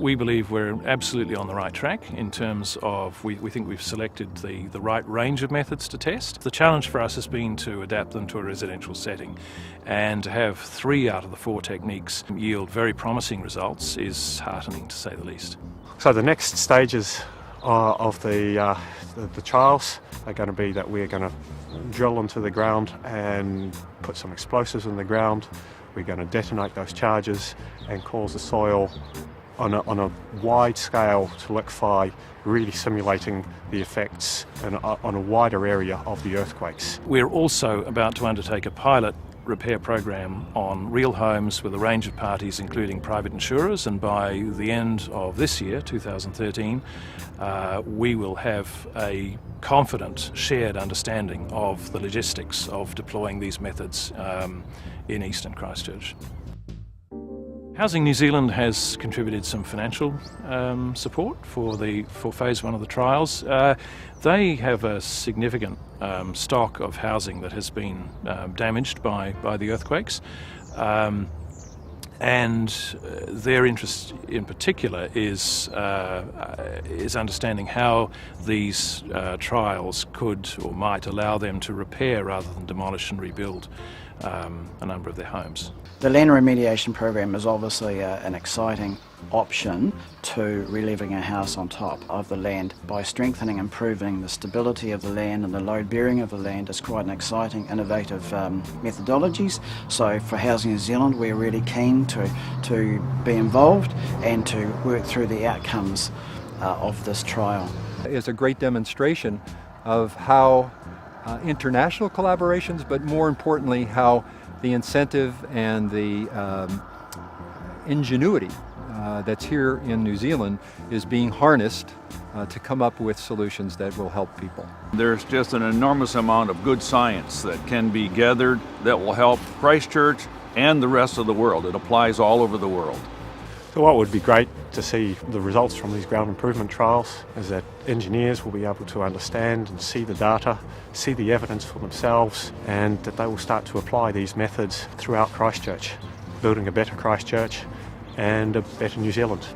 We believe we're absolutely on the right track in terms of we think we've selected the right range of methods to test. The challenge for us has been to adapt them to a residential setting, and to have 3 out of the 4 techniques yield very promising results is heartening, to say the least. So the next stages of the trials are going to be that we're going to drill into the ground and put some explosives in the ground. We're going to detonate those charges and cause the soil on a wide scale to liquefy, really simulating the effects on a wider area of the earthquakes. We're also about to undertake a pilot repair program on real homes with a range of parties, including private insurers, and by the end of this year, 2013, we will have a confident, shared understanding of the logistics of deploying these methods in Eastern Christchurch. Housing New Zealand has contributed some financial support for phase 1 of the trials. They have a significant stock of housing that has been damaged by the earthquakes, and their interest in particular is understanding how these trials could or might allow them to repair rather than demolish and rebuild a number of their homes. The land remediation program is obviously an exciting option to reliving a house on top of the land. By strengthening and improving the stability of the land and the load bearing of the land is quite an exciting, innovative methodologies. So for Housing New Zealand, we're really keen to be involved and to work through the outcomes of this trial. It's a great demonstration of how international collaborations, but more importantly how the incentive and the ingenuity that's here in New Zealand is being harnessed to come up with solutions that will help people. There's just an enormous amount of good science that can be gathered that will help Christchurch and the rest of the world. It applies all over the world. So what would be great to see the results from these ground improvement trials is that engineers will be able to understand and see the data, see the evidence for themselves, and that they will start to apply these methods throughout Christchurch, building a better Christchurch and a better New Zealand.